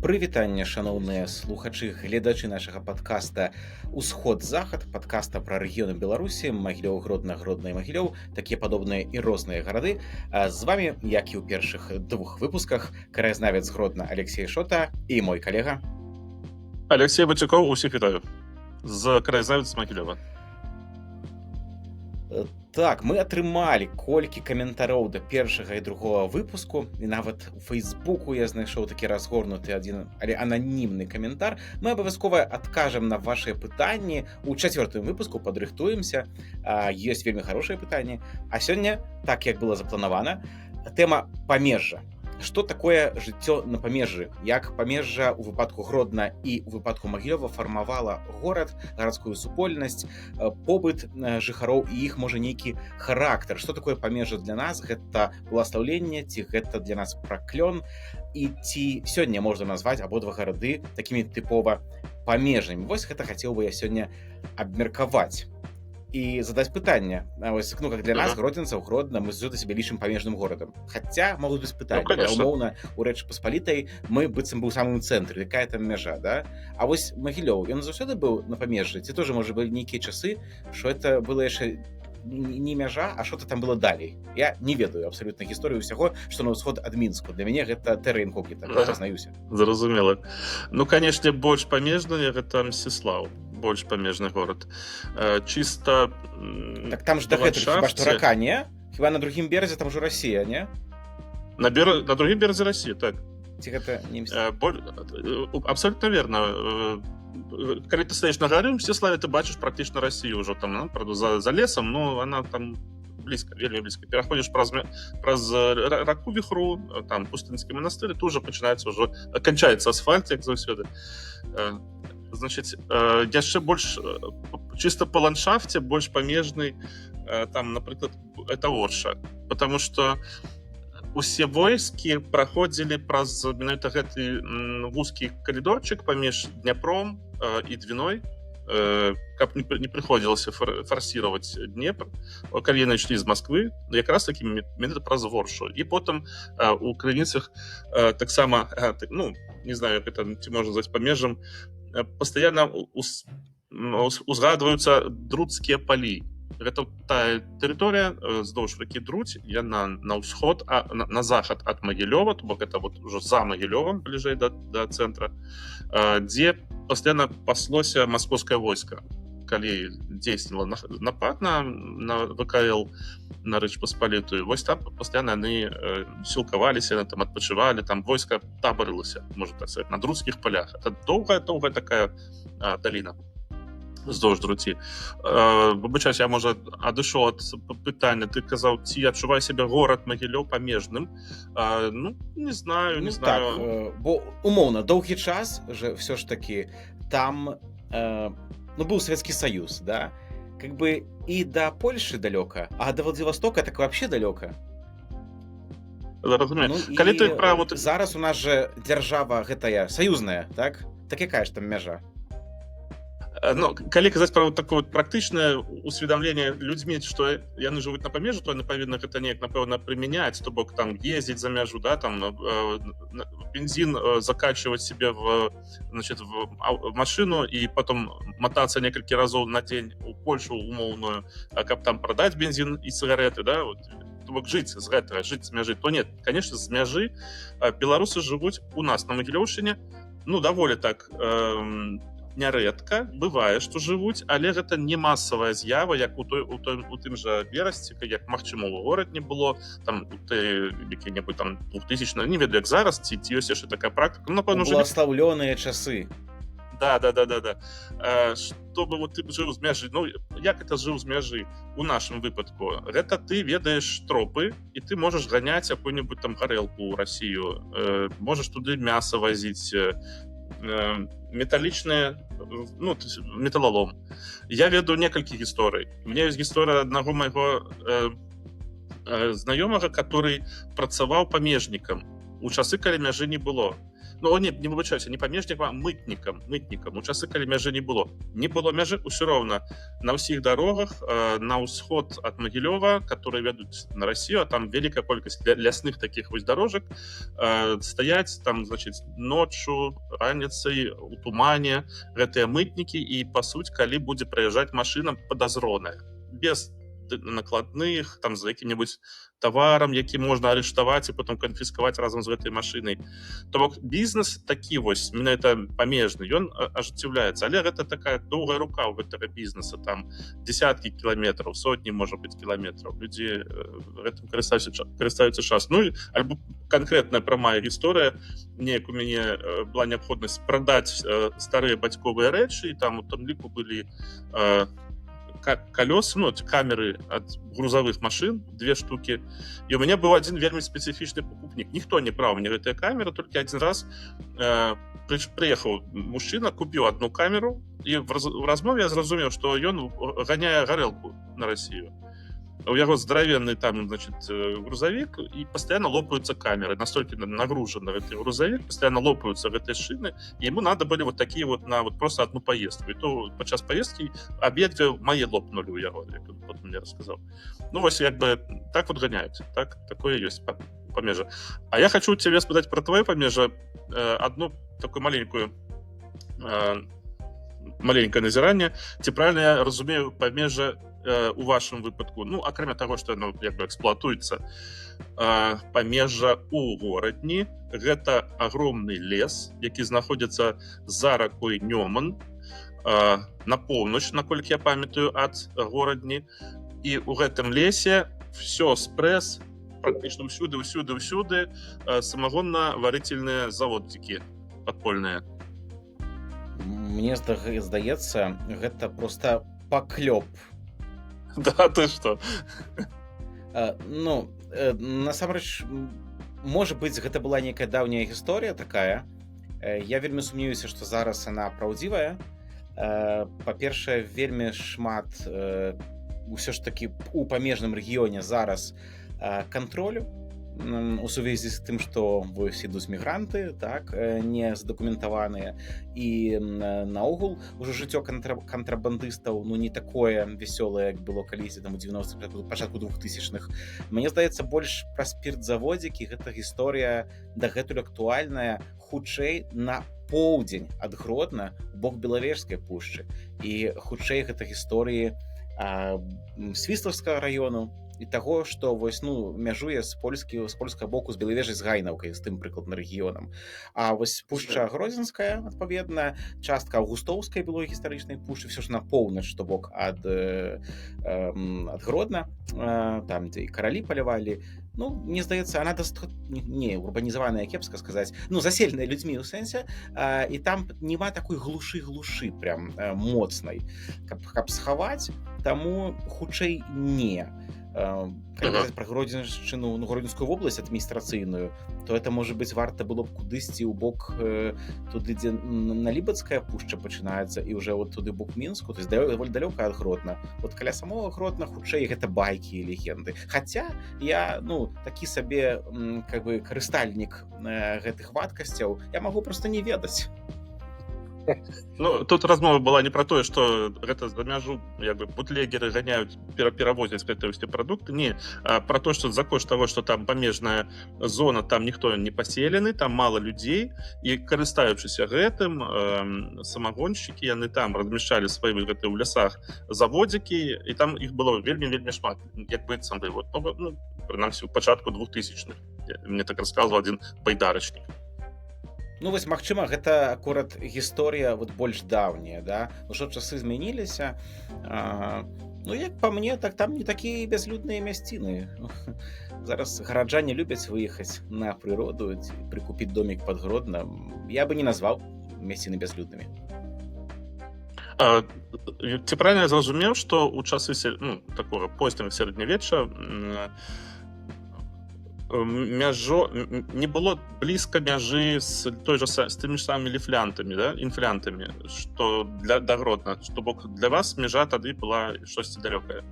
Прывітанне, шаноўныя слухачы, гледачы нашага падкаста «Усход-захад», падкаста пра рэгіёны Беларусі, Магілёў, Гродна, Гродна і Магілёў, такія падобныя і розныя гарады. З вамі, як і ў першых двух выпусках, краязнавец Гродна Алексей Шота і мой калега Алексей Бацюкоў, усіх вітаю. З краязнавец Магілёва. Так, мы атрымалі колькі каментароў да першага і другога выпуску, і нават у Фейсбуку я знайшоў такі разгорнуты адзін, але ананімны каментар. Мы абавязкова адкажам на вашыя пытанні. У чацвёртым выпуску падрыхтуемся. Ёсць вельмі хорошыя пытанні. А сёння, так як было запланавана, тэма памежжа. Што такое жыццё на памежжы? Як памежжа ў выпадку Гродна і ў выпадку Магілёва фармавала горад, гарадскую супольнасць, побыт жыхароў і іх, можа, нейкі характар. Што такое памежжа для нас? Гэта бласлаўленне, ці гэта для нас праклён? І ці сёння можна назваць абодва гарады такімі тыпова памежнымі? Вось гэта хацеў бы я сёння абмеркаваць і задаць пытанне. Вось, как для нас, гродзенцаў, Гродна, мы заўсёды сябе лічым памежным горадам. Хаця могуць быць пытанні. Умоўна, у Рэчы Паспалітай мы быццам быў у самым цэнтры, якая там мяжа, да? А вось Магілёў, ён заўсёды быў на памежжы? Ці тоже, можа, былі нейкія часы, што это было яшчэ не мяжа, а што-то там было далей? Я не ведаю абсалютна гісторыю ўсяго, што на ўсход ад Мінску. Для мяне гэта тэра інкогніта, прызнаюся. Зразумела. Ну, канешне, больш памежны гэта Мсціслаў. Больш памежны горад. Чыста так там ж дагэтуль хіба што рака, не? Хіба на другім беразе там ужо Расія, не? На другім беразе Расіі, так. Ці гэта не абсолютно верно. Калі ты стаеш на гары, ў Мсціславе ты бачыш практычна Расію ўжо там, правда, за лесам, но она там блізка, вельмі блізка. Пераходзіш праз раку Віхру, там пустынскі манастыр, і тут ужо пачынаецца ўжо, канчаецца асфальт, як заўсёды. Значыць, яшчэ больш чыста па ландшафце, больш памежны, там, напрыклад, это Орша, потому что усе войскі праходзілі праз менавіта гэты вузкі калідорчык паміж Дняпром і Двіной, каб не прыходзілася фарсіраваць Днепр, калі яны ішлі з Масквы, якраз такі менавіта праз Оршу. І потым у крыніцах таксама, ну, не знаю, як это ці можна назваць памежжам, пастаянна узгадваюцца друцкія палі. Гэта тая тэрыторыя здоўж ракі Друць, яна на ўсход, на захад ад Магілёва, то бок гэта вот ужо за Магілёвам, бліжэй да цэнтра, дзе пастаянна паслося маскоўскае войска. Калі дзейсніла напад на ВКЛ, на Рэч Паспалітую, вось там пастаянна яны сілкаваліся, там адпачывалі, там войска табарылася, можна так сказаць, на друцкіх палях. Это доўгая такая даліна здоўж Друці. Выбачайся, я, можа, адышоў ад пытання. Ты казаў, ці адчувае сябе горад Магілёў памежным? Ну, не знаю. Так, бо умоўна, доўгі час все ж таки там быў Савецкі Саюз, да? Как бы і да Польшы далёка, а да Владзівастока так вообще далёка. Разумею. Калі ты пра вот зараз у нас же дзяржава гэтая саюзная, так? Так якая ж там мяжа? Ну, калі казаць пра такое практычнае усведамленне людзьмі, што яны жывуць на памежжы, то яны павінны гэта неяк, напэўна, прымяняць, то бок там ездзіць за мяжу, да, там бензин закачивать себе в машину и потом мотаться несколько разов на день у Польшу умоўную, каб там продать бензин и сигареты, да, вот, то бок жыць з гэтага, жыць з мяжы. То нет, конечно, з мяжы беларусы жывуць у нас на Магілёўшчыне, ну, даволі так нярэдка, бывае, што жывуць, але гэта не масавая з'ява, як у тым жа Берасці, як, магчыма, у горадні было, там, у які-небудзь там 2000, не ведаю, як зараз, ці ёсць яшчэ такая практыка. Ну, напэўна, бласлаўлёныя часы. Да. Чтобы вот ты жыў з мяжы, ну, як это жыў з мяжы у нашым выпадку? Гэта ты ведаеш тропы, і ты можаш ганяць якую-небудзь там гарэлку ў Расію, можаш туды мяса вазіць, металлічныя, ну, металлолом. Я ведаю некалькі гісторый. У меня ёсць гісторыя аднаго майго знаёмага, который працаваў памежнікам у часы, калі мяжы не было. Ну, не вибачаюся, не памежнікам, а мытнікам. У часы, калі мяжы не было мяжы, ўсё роўна на ўсіх дарогах на ўсход ад Магілёва, которые вядуць на Россию, а там вялікая колькасць лясных таких вось дарожак, стаяць там, значит, ноччу, раніцай у тумане гэтыя мытнікі, і па суть, калі будзе праязджаць машына падазроная без накладных там за якім-небудзь таварам, які можна арыштаваць і потом канфіскаваць разам з гэтай машынай. То бок бізнес такі вось менавіта памежны, ён ажыццяўляецца, але гэта такая доўгая рука ў гэтага бізнеса, там десяткі кіламетраў, сотні можа быць кіламетраў, людзі гэтым карыстаюцца час. Ну альбо канкрэтная прамая гісторыя, неяк у мяне была неабходнасць прадаць старыя бацьковыя рэчы, і там у том ліку былі колеса, ну, камеры от грузовых машин, 2 штуки. И у меня был один вельмі специфичный покупник. Никто не брал мне эту камеру, только один раз приехал мужчина, купил одну камеру, и в размове я зразумеў, что он гоняя горелку на Россию. У яго здоровенный там, значит, грузовик, и постоянно лопаются камеры, настолько нагружен этот грузовик, постоянно лопаются этой шины, и ему надо были вот такие вот на вот просто одну поездку. И то подчас поездки обе мои лопнули у яго, як он потом мне рассказал. Ну, вот как бы так вот гоняют, такое есть помежа. А я хочу тебе спытать про твое помежа, одну такую маленькое назирание. Ці правильно я разумею помежа у вашым выпадку, ну, акрамя таго, што яно як бы эксплуатуецца, памежжа ў горадні, гэта агромны лес, які знаходзіцца за ракой Нёман, на поўнач, наколькі я памятаю, ад горадні, і ў гэтым лесе все спрэс, практычна ўсюды самагонна-варыцельныя заводцікі падпольныя. Мне здаецца, гэта проста паклёп. Да, ты что? Ну, насамрэч, можа быць, гэта была нейкая даўняя гісторыя такая. Я вельмі сумневаюся, што зараз она праўдзівая. Па-першае, вельмі шмат ўсё ж такі у памежным рэгіёне зараз кантролю у сувязі з тым, што вось ідуць мігранты, так, не задакументаваныя, і наогул ужо жыццё кантрабандыстаў, ну, не такое вясёлае, як было калісьці там у 90-х, пачатку 2000-х. Мне здаецца, больш пра спіртзаводзікі гэта гісторыя дагэтуль актуальная, хутчэй на поўдзень ад Гродна у бок Белавежскай пушчы, і хутчэй гэта гісторыі Свіслаўскага раёну, і таго, што вось, ну, мяжуе з польскага боку з Белавежай з Гайнаўкай, з тым прыкладна рэгіёнам. А вось пушча Гродзенская, адпаведна, частка Аўгустоўскай былой гістарычнай пушчы, все ж на поўнач, то бок ад Гродна, там, дзе і каралі палявалі. Ну, мне здаецца, она не урбанізаваная, кепска сказаць, ну, заселеная людзьмі ў сэнсе, і там няма такой глушы прям моцнай, каб схаваць, таму хутчэй не. Калі казаць пра Гродзеншчыну, ну, Гродзенскую вобласць адміністрацыйную, то это, можа быць, варта было б кудысьці ў бок туды, дзе Налібацкая пушча пачынаецца, і ўжо вот туды бок Мінску, то есть даволі далёка ад Гродна. Вот каля самога Гродна хутчэй гэта байкі і легенды. Хаця я, ну, такі сабе как бы карыстальнік гэтых вадкасцяў, я магу проста не ведаць. Ну, тут размова была не про тое, што гэта за мяжу як бы бутлегеры ганяюць, перавозяць гэтыя ўсе прадукты, не, а про то, што за кошт таго, што там памежная зона, там ніхто не паселены, там мала людзей, і карыстаючыся гэтым, самагоншчыкі, яны там размяшчалі свае гэтыя ў лясах заводзікі, і там іх было вельмі шмат, як быццам бы, вот, ну, прынамсі, у пачатку 2000-х. Мне так расказваў адзін байдарачнік. Ну, вось, магчыма, гэта акурат гісторыя вот больш даўняя, да? Ужо часы змяніліся. Ну, як па мне, так там не такія бязлюдныя мясціны. Зараз гараджане любяць выехаць на прыроду, прыкупіць домік пад Гродном. Я бы не назваў мясціны бязлюднымі. Ці правильно я зразумеў, што ў часы, ну, такога позняга сярэднявечча не было блізка мяжы з тымі ж самымі ліфлянтамі, да? Інфлянтамі, што да Гродна, што бок для вас мяжа тады была штосьці далёкае?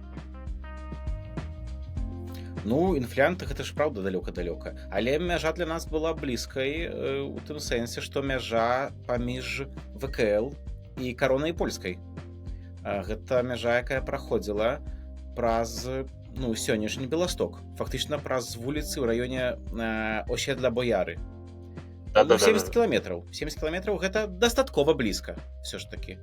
Ну, інфлянт гэта ж праўда далёка-далёка. Але мяжа для нас была блізкай у тым сэнсе, што мяжа паміж ВКЛ і каронай польскай. Гэта мяжа, якая праходзіла праз сённяшні Беласток, фактычна праз вуліцы ў раёне Osiedla Бояры. Там 70 кіламетраў. 70 кіламетраў гэта дастаткова блізка, все ж такі.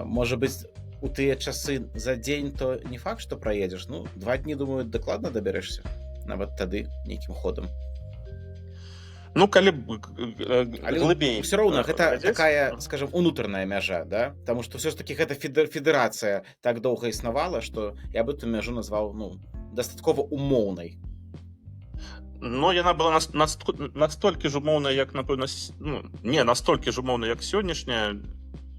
Можа быць, у тыя часы за дзень то не факт, што праедзеш. 2 дні, думаю, дакладна дабярэшся. Нават тады нейкім ходам. Ну, калі Але глыбей. ўсё роўна гэта глядзець, такая, скажем, унутраная мяжа, да? Таму што ўсё ж такі гэта федэрацыя так доўга існавала, што я бы эту мяжу назваў дастаткова умоўнай. Ну, яна была настолькі ж умоўная, як, напэўна, не настолькі ж умоўная, як сённяшняя.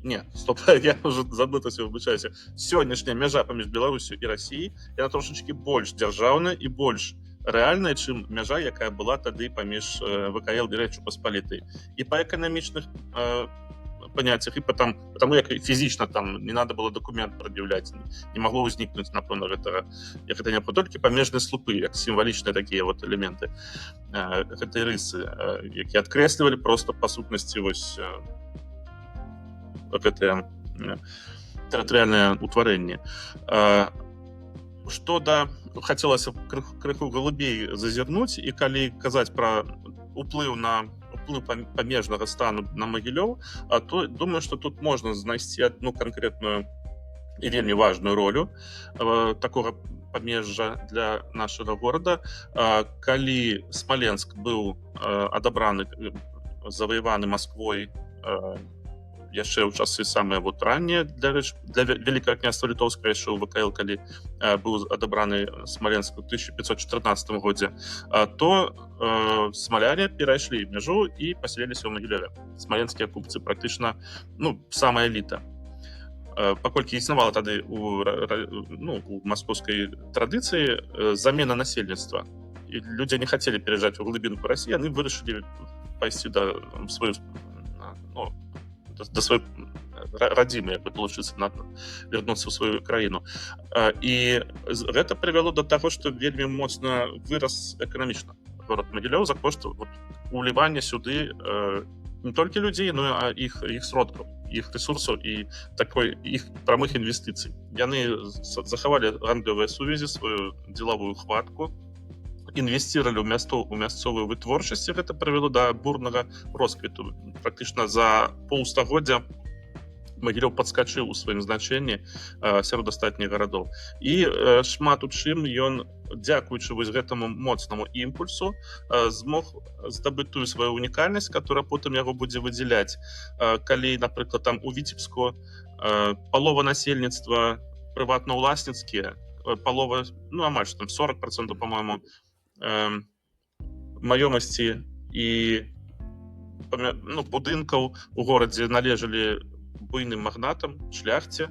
Не, стоп, я уже забытася, выбачайся. Сённяшняя мяжа паміж Беларусю і Расіяй, яна трошачкі больш дзяржаўная і больш рэальная, чым мяжа, якая была тады паміж ВКЛ і Рэччу Паспалітай. І па эканамічных паняццях, і потому як фізічна там не надо было дакумент прад'яўляць, не магло ўзнікнуць, напэўна, гэта не толькі памежныя слупы, як сімвалічныя такія вот элементы гэтай рысы, якія адкрэслівалі проста па сутнасці вось гэтае тэрытарыяльнае ўтварэнне. Што хацелася крыху глыбей зазірнуць, і калі казаць пра уплыў памежнага стану на Магілёў, то думаю, што тут можна знайсці адну канкрэтную і вельмі важную ролю такога памежжа для нашага горада. Калі Смаленск быў адабраны, заваяваны Масквой яшчэ ў часы самыя раннія для Вялікага княства Літоўскага, яшчэ ў ВКЛ, калі быў адабраны Смаленск у 1514 годзе, то смаляне перайшлі мяжу і паселіліся ў Магілёве. Смаленскія купцы практычна самая эліта. Паколькі існавала тады у маскоўскай традыцыі замена насельніцтва, і людзі не хацелі пераязджаць у глыбінку Расіі, яны вырашылі пайсці да сваёй радзімы, як бы далучыцца, вярнуцца ў сваю краіну. І гэта прывяло да таго, што вельмі моцна вырас эканамічна горад Магілёў за кошт улівання сюды не толькі людзей, но і іх сродкаў, іх рэсурсаў і іх прамых інвестыцый. Яны захавалі гандлёвыя сувязі, сваю дзелавую хватку, інвесцировали ў мясцовую вытворчасць. Гэта прывяло да бурнага росквіту. Практычна за паўстагоддзя Магілёў падскачыў у сваім значэнні сярод астатніх гарадоў. І шмат у чым ён, дзякуючы вось гэтаму моцнаму імпульсу, змог здабыць тую сваю унікальнасць, которая потым яго будзе выдзяляць. Калі, напрыклад, там у Віцебску палова насельніцтва прыватна-ўласніцкія, палова, амаль што там 40%, по-моему, маёмасці і будынкаў у горадзе належалі буйным магнатам, шляхце,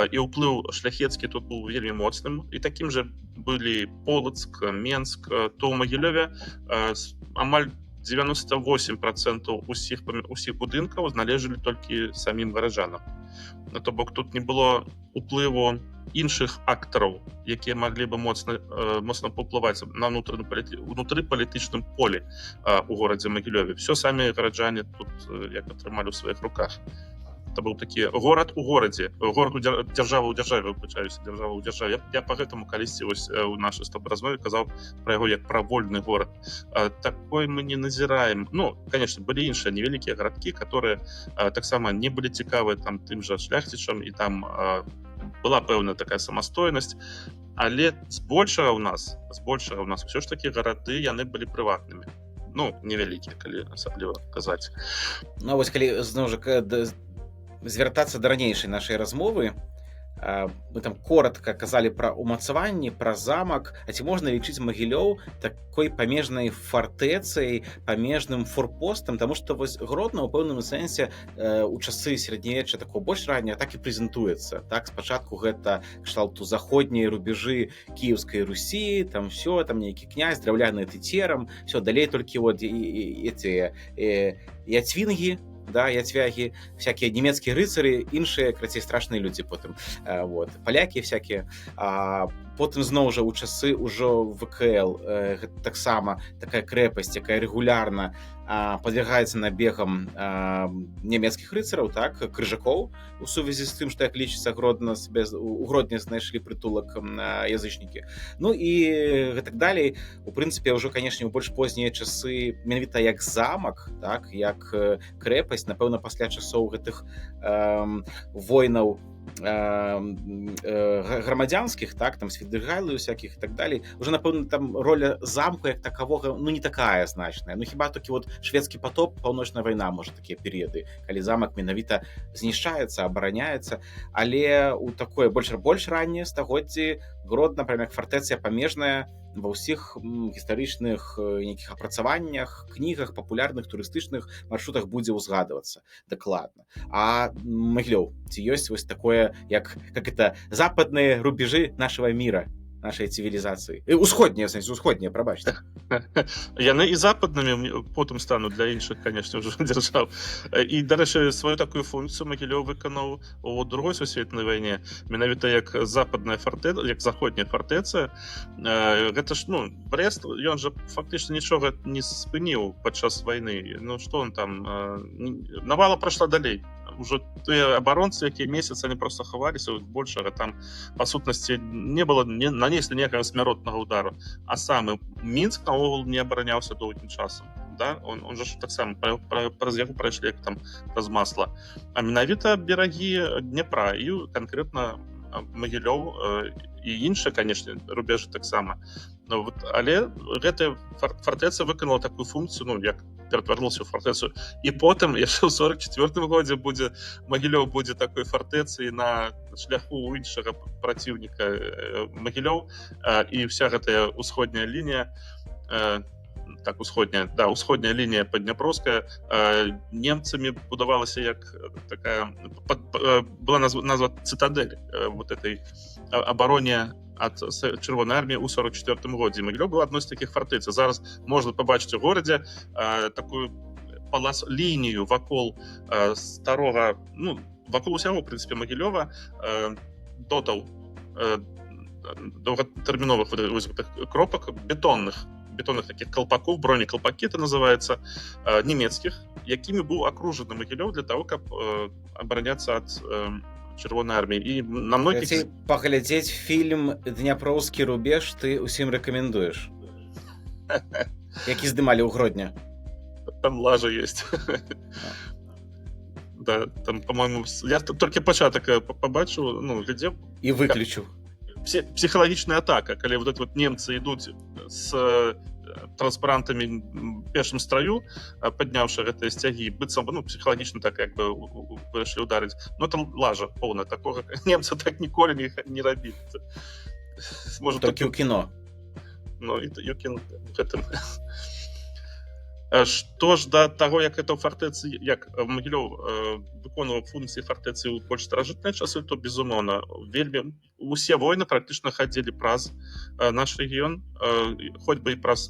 і ўплыў шляхецкі тут быў вельмі моцным. І такім жа былі Полацк, Менск. То ў Магілёве амаль 98% усіх будынкаў належалі толькі самім гараджанам. То бок тут не было уплыву іншых актараў, якія маглі бы моцна паўплываць на ўнутрыпалітычным полі у горадзе Магілёве. Все самі гараджане тут як атрымалі ў сваіх руках. Это быў такі горад у горадзе, дзяржава ў дзяржаве, дзяржава ў дзяржаве. Я па гэтаму калісьці у нашай стоп-размове казаў пра яго як пра вольны горад. Такой мы не назіраем. Конечно, былі іншыя невялікія гарадкі, которые таксама не былі цікавыя тым жа шляхцічам, і там была пэўная такая самастойнасць, але збольшага ў нас ўсё ж такі гарады яны былі прыватнымі. Невялікія, калі асабліва казаць. Вось калі зноў жа звяртацца да ранейшай нашай размовы, мы там коротка казалі пра умацаванні, пра замак, а ці можна лічыць Магілёў такой памежнай фартэцай, памежным форпостам, таму што вось Гродно ў пэўным сэнсе у часы сярэднявечча такого больш ранняга так і прэзентуецца. Так, спачатку гэта кшталту заходнія рубежы Кіеўскай Русі, там все, там нейкі князь, драўляны тыцерам, все, далей толькі яцвінгі, яцвягі, всякие немецкія рыцары, іншыя, крацей, страшныя людзі потым. Палякі всякія. потым зноў жа ў часы ўжо ВКЛ гэта таксама такая крэпасць, якая рэгулярна падвяргаецца набегам нямецкіх рыцараў, так, крыжакоў, у сувязі з тым, што, як лічыцца, у Гродні знайшлі прытулак язычнікі. Ну і гэтак далей. У прынцыпе, ўжо, канешне, у больш познія часы менавіта як замак, так, як крэпасць, напэўна, пасля часоў гэтых войнаў грамадзянскіх, так, там свідыгайлы усякіх і так далей, уже, напэўна, там роля замку як такавога, ну, не такая значная. Ну, хіба толькі вот шведскі потоп, паўночная вайна, можа, такія перыяды, калі замак менавіта знішчаецца, абараняецца, але у такое больш раннее стагоддзі Гродна, прям як фартэцыя памежная, ва ўсіх гістарычных нейкіх апрацаваннях, кнігах, папулярных турыстычных маршрутах будзе ўзгадвацца дакладна. А Магілёў, ці ёсць вось такое, як это западныя рубежы нашего мира, нашай цывілізацыі? Усходнія, в сэнсе, усходнія, прабачце. Яны і западнымі потым стануць для іншых, канешне, ўжо дзяржаў. І, дарэчы, сваю такую функцыю Магілёў выканаў у Другой сусветнай вайне, менавіта як западная фартэца, як заходняя фартэца. Гэта ж, ну, Брест, ён жа фактычна нічога не спыніў падчас вайны. Ну, што он там? Навала прайшла далей. Уже тыя абаронцы, якія месяц, они просто хаваліся, большага там, па сутнасці, не было, не нанеслі ніякага смяротнага удару. А самы Мінск наогул не абараняўся доўгім часам. Да? Он же таксама праз яго прайшлі як там праз масла. А менавіта берагі Днепра і канкрэтна Магілёў і іншыя, канешне, рубежы таксама. Вот, але гэтая фартэца выканала такую функцыю, ну, як ператварылася ў фартэцу. І потым, яшчэ ў 44-м годзе Магілёў будзе такой фартэцай на шляху ў іншага праціўніка Магілёў, і вся гэтая ўсходняя лінія, ўсходняя лінія паддняпроўская немцамі будавалася як такая, была назва цытадель вот этой абароне ад Чырвонай арміі ў 44-м годзе. Магілёў быў адной з такіх фартэц. Зараз можна пабачыць у горадзе такую лінію вакол старога, ну, вакол усяго, в прынцыпе, Магілёва, додаў доўгатэрміновых кропак бетонных таких колпаков, бронеколпаки это называется, немецких, якими был окружен Магілёў для того, каб обороняться от Чырвонай арміі. І на многіх... Паглядзець фільм «Дняпроўскі рубеж» ты усім рэкамендуеш? Які здымалі ў Гродні? Там лажа есть. Да, там, по-моему, я толькі пачатак побачыў, ну, глядзеў. І выключыў. Псіхалагічная атака, калі вот это вот немцы ідуць з транспарантамі в першым страю, падняўшы гэтыя сцягі, быццам, ну, псіхалагічна так як бы вырашылі ударыць. Но там лажа поўна такога. Немцы так ніколі не рабілі. Толькі ў кіно. Ну, і ў кіно гэтым. Што ж да таго, як это ў фартэцы, як Магілёў выконваў функцыі фартэцы ў больш старажытныя часы, то, безумоўна, вельмі усе войны практычна хадзілі праз наш рэгіён, хоць бы і праз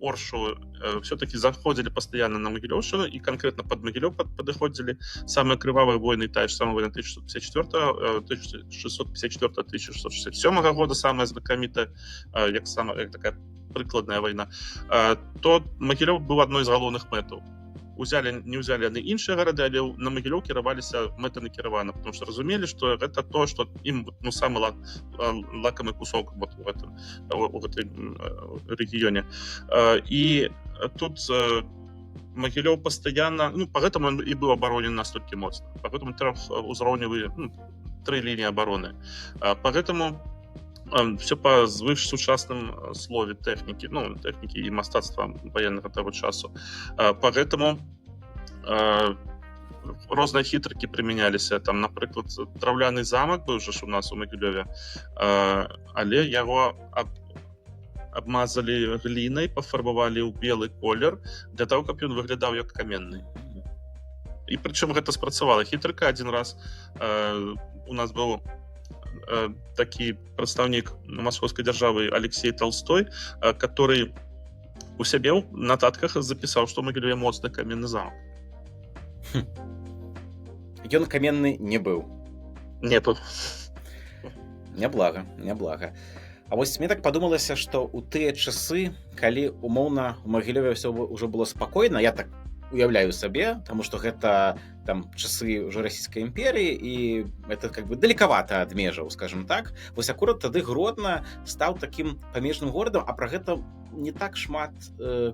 Оршу, все-таки заходили постоянно на Магілёўшчыну, і конкретно под Магілёў падыходзілі самыя крывавыя войны, тая ж самая война 1654-1667 года, самая знакамітая, як такая прыкладная вайна, то Магілёў быў адной з галоўных мэтаў. Не ўзялі яны іншыя гарады, але на Магілёў кіраваліся мэтанакіравана, потому что разумелі, што гэта то, што ім, ну, самы лакамы кусок вот у гэтым рэгіёне. І тут Магілёў пастаянна, ну, па гэтаму і быў абаронен настолькі моцна. Па гэтаму трохузроўневыя, ну, 3 лініі абароны. Па гэтаму все по звышсучасным слове тэхнікі, ну, тэхнікі і мастацтва ваеннага таго часу. Па гэтаму розныя хітрыкі прымяняліся. Там, напрыклад, драўляны замак быў жа ж у нас у Магілёве, але яго абмазалі глінай, пафарбавалі ў белы колер для таго, каб ён выглядаў як каменны. І прычым гэта спрацавала. Хітрыка адзін раз у нас быў такі прадстаўнік маскоўскай дзяржавы Алексей Толстой, который у сябе ў нататках запісаў, што ў Магілёве моцны каменны замак. Ён каменны не быў. Не быў. Няблага. А вось мне так падумалася, што ў тыя часы, калі умоўна у Магілёве ўсё ўжо было спакойна, я так уяўляю сабе, таму што гэта там часы ўжо расійскай імперыі і это как бы далекавата ад межаў, скажем так. Вось акурат тады Гродна стаў такім памежным горадам, а пра гэта не так шмат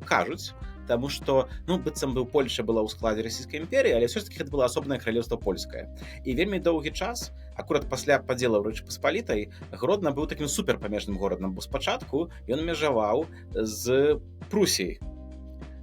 кажуць, таму што, ну, быццам бы Польша была ў складзе расійскай імперыі, але ўсё ж таки гэта было асобнае каралеўства польскае. І вельмі доўгі час, акурат пасля падзелаў Рэчы Паспалітай, Гродна быў такім суперпамежным горадам, бо спачатку ён межаваў з Прусіяй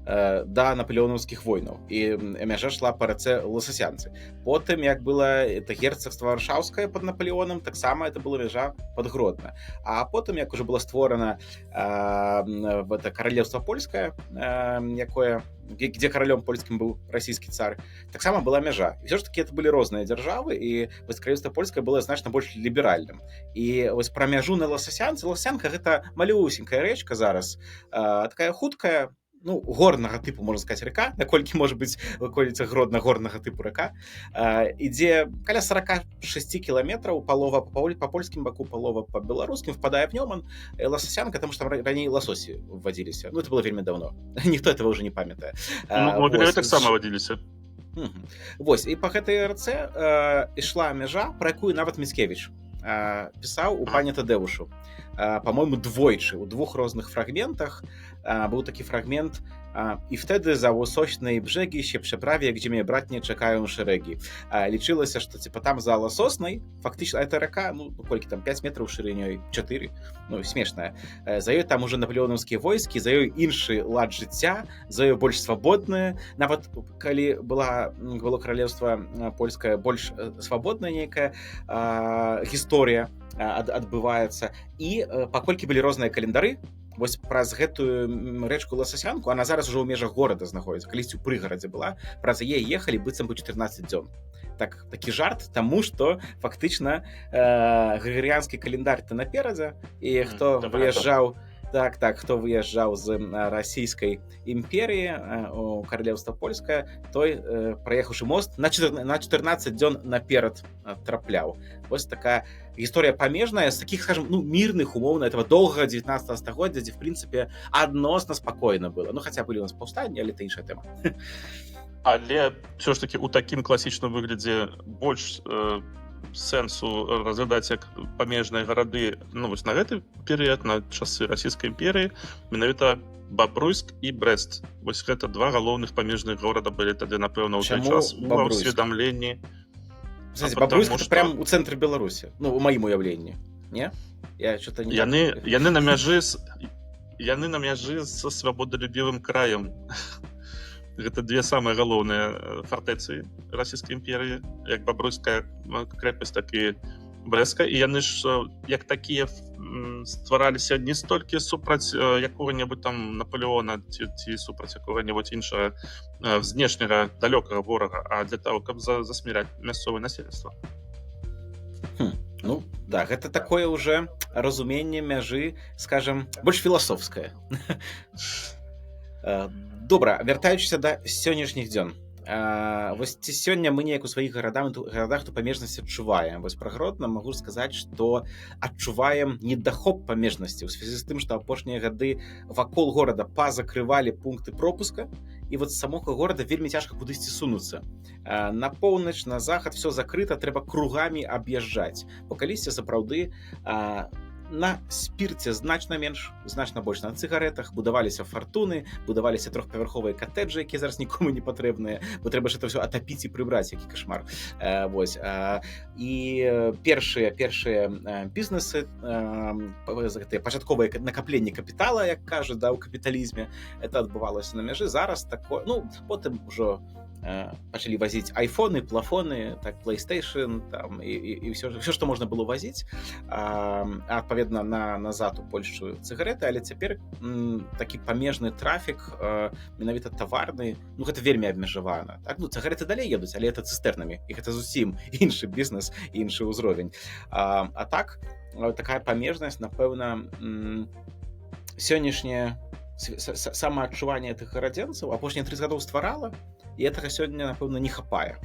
да напалеонаўскіх войнаў, і мяжа шла па рацэ Лосасянцы. Потым, як было это герцагства Варшаўскае пад Напалеонам, таксама это была мяжа пад Гродна. А потым, як уже было створана это каралеўства польскае, якое, где каралём польскім быў расійскі цар, таксама была мяжа. І ўсё ж такі это былі розныя дзяржавы, і вось каралеўства польскае было значна больш ліберальным. І вось пра мяжу на Лосасянцы, Лосасянка гэта малюсенькая рэчка зараз, такая хуткая, ну, горнага тыпу, можна сказаць, рака, наколькі можа быць ваколіцах Гродна горнага тыпу рака, ідзе каля 46 кіламетраў, палова па польскім баку, палова па беларускім, впадае в Нёман, Лосасянка, таму што там раней ласосі вадзіліся. Ну, это было вельмі давно. Ніхто этого ўжо не памятае. Ну, Магілёве таксама вадзіліся. Вось, і па гэтай рацэ ішла мяжа, пра якую нават Міцкевіч пісаў у пане Тадэвушу. По-моему, двойчы, у двух розных фрагментах. Był taki fragment i wtedy za łososnej brzegi się przeprawię, gdzie mnie bratnie czekają szeregi. Liczyło się, że tam za Лососной, фактично, эта река, ну, сколько там, 5 метров шириной, 4, ну, смешная. За ёй там уже наполеоновские войски, за ёй іншы лад жыцця, за ёй больш свабодная. Нават, калі было королевство польское больш свабодная нейкая гісторыя адбываецца. І паколькі былі розныя календары, вось праз гэтую рэчку Лосасянку, она зараз ужо ў межах горада знаходзіцца, калісьці ў прыгарадзе была, праз яе ехалі быццам бы 14 дзён. Такі жарт, таму што фактычна грыгорыянскі календарь-то наперадзе, і хто выязджаў, хто выязджаў з расійскай імперіі у каралеўства польскае, той, праехаўшы мост, на 14 дзён наперад трапляў. Вось такая гісторыя памежная з такіх, скажем, ну, мірных умоўна этого доўгага 19 стагоддзя, дзе в прынцыпе адносна спакойна было. Ну, хаця былі у нас паўстанні, але это іншая тэма. Але ўсё ж такі ў такім класічным выглядзе больш сэнсу разглядаць як памежныя гарады, ну, вось на гэты перыяд, на часы расійскай імперыі, менавіта Бабруйск і Брэст. Вось гэта два галоўных памежных горада былі тады, напэўна, ў той час у ўсведамленні. Бабруйск это прям у цэнтры Беларусі, ну, у маім уяўленні, не? Яны на мяжы са свабодалюбівым краем. Гэта две самыя галоўныя фартэцы расійскай імперыі, як Бабруйская крэпасць, так і Брэстка. І яны ж як такія ствараліся не столькі супраць якога-небудзь там Напалеона ці супраць якога-небудзь іншага знешняга далёкага ворага, а для таго, каб засміряць мясцовае насельніцтва. Ну, да, гэта такое уже разуменне мяжы, скажем, больш філасофскае. Добра, вяртаючыся да сённяшніх дзён. Вось ці сёння мы неяк у сваіх гарадах ту памежнасць адчуваем. Вось пра Гродна магу сказаць, што адчуваем недахоп памежнасці ў звязі з тым, што апошнія гады вакол горада пазакрывалі пункты пропуска, і вот з самога горада вельмі цяжка кудысьці сунуцца. На поўнач, на захад все закрыта, трэба кругамі аб'язджаць. Бо калісьці сапраўды на спірце значна менш, значна больш на цыгарэтах, будаваліся фартуны, будаваліся трохпавярховыя катэджы, якія зараз нікому не патрэбныя, бо трэба ж это ўсё атапіць і прыбраць, які кашмар. Вось. І першыя бізнесы, пачатковыя накапленні капітала, як кажуць, да, у капіталізме, это адбывалася на мяжы. Зараз такое, ну, потым ужо пачалі вазіць айфоны, плафоны, так, PlayStation, там, і все, што можна было вазіць, адпаведна назад у Польшчу цыгареты, але цяпер такі памежны трафік, менавіта таварны, ну, гэта вельмі абмежавана. Так, ну, цыгареты далей едуць, але это цыстэрнамі, і гэта зусім іншы бізнес, іншы ўзровень. А так, такая памежнасць, напэўна, сённяшняе самаадчуванне тых гарадзенцаў апошнія 30 гадоў стварала, і гэтага сёння, напэўна, не хапае.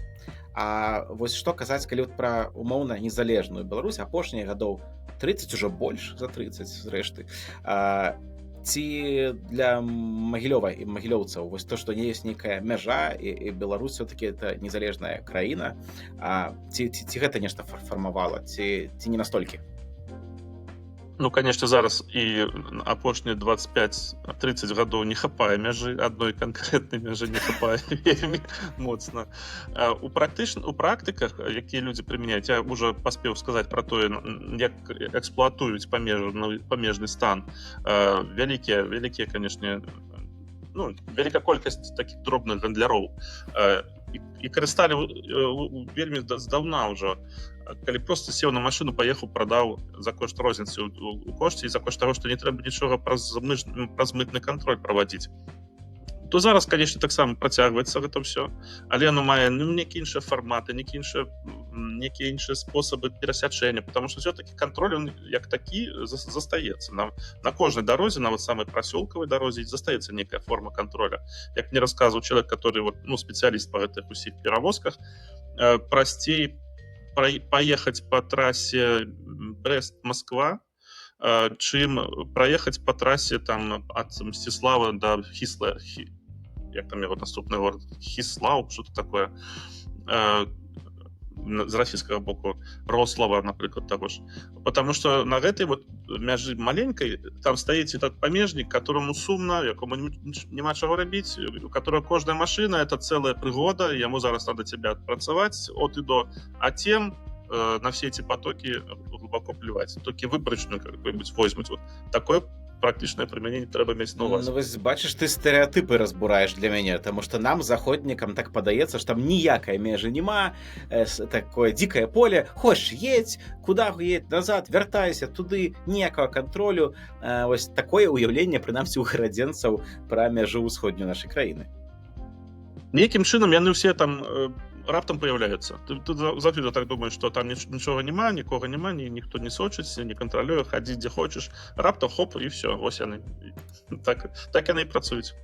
А вось што казаць, калі пра умоўна незалежную Беларусь апошнія гадоў 30, ужо больш за 30 зрэшты. Ці для Магілёва і магілёўцаў вось то, што не ёсць нейкая мяжа і Беларусь все-таки это незалежная краіна, ці гэта нешта фармавала, ці не настолькі? Ну, конечно, зараз і апошнія 25-30 гадоў не хапае мяжы, адной канкрэтнай мяжы не хапае вельмі моцна. У практыках, якія людзі прымяняюць, я ўжо паспеў сказаць пра тое, як эксплуатуюць памежны стан. Вялікія, канешне, вялікая колькасць такіх дробных гандляроў. І карысталі вельмі здаўна ўжо, калі проста сеў на машыну, паехаў, прадаў за кошт розніцы у кошце і за кошт таго, што не трэба нічога праз мытны кантроль правадзіць. То зараз, конечно, таксама працягваецца гэта ўсё, але оно мае нейкія іншыя фарматы, нейкія іншыя спосабы перасячэння, потому што все-таки кантроль, он як такі застаецца. На кожнай дарозе, нават самай прасёлкавай дарозе, застаецца нейкая форма контроля. Як мне расказваў чалавек, который спецыяліст па гэтых усіх перавозках, прасцей паехаць па трасе Брест-Москва, чым праехаць па трасе там ад Мсціслава да Хісла, як там яго наступны горад, Хіслаў, что-то такое, з расійскага боку, Рослава, напрыклад, таго ж. Потому что на гэтай мяжы маленькай там стаіць этот памежнік, которому сумна, якому няма чаго рабіць, у которого кожная машина — это целая прыгода, яму зараз надо тебя адпрацаваць от і до, а тем на все эти потоки глубоко плевать. Только выборочную какую-нибудь возьмуть. Вот такое практычнае прымяненне трэба мець на ўвазе. Вось бачыш, ты стэрэатыпы разбураеш для мяне, таму што нам, заходнікам, так падаецца, што там ніякай межы няма, такое дзікае поле, хочаш едзь, куда едь, назад, вяртайся, туды, ніякага кантролю. Вось такое ўяўленне, прынамсі, у гарадзенцаў пра мяжу ўсходнюю нашай краіны. Нейкім чынам яны ўсе там раптам появляюцца. Ты заўсёды так думаеш, што там нічога няма, нікога няма, ніхто не сочыць, не кантралюе, хадзі дзе хочаш, раптам хоп, і все, вось яны. Так яны і працуюць.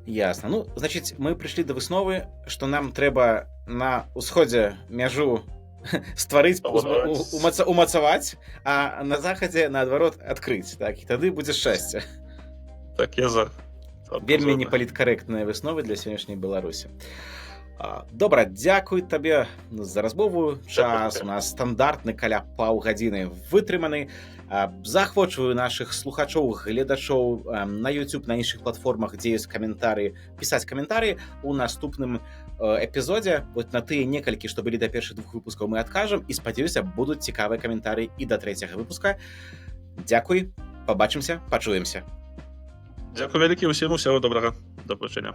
Ясна. Ну, значыць, мы прыйшлі да высновы, што нам трэба на ўсходзе мяжу стварыць, умацаваць, а на захадзе, наадварот, адкрыць. Так, і тады будзе шчасце. Так, я за. Вельмі непаліткарэктныя высновы для сённяшняй Беларусі. Добра, дзякуй табе за размову. Час у нас стандартны каля паўгадзіны вытрыманы. Заахвочваю нашых слухачоў, гледачоў на YouTube, на іншых платформах, дзе ёсць каментары, пісаць каментары. У наступным эпізодзе, вот на тыя некалькі, што былі да першых 2 выпускаў, мы адкажам, і спадзяюся, будуць цікавыя каментары і да 3-го выпуска. Дзякуй, пабачымся, пачуемся. Дзякуй вялікі, усім усяго добрага, да пабачэння.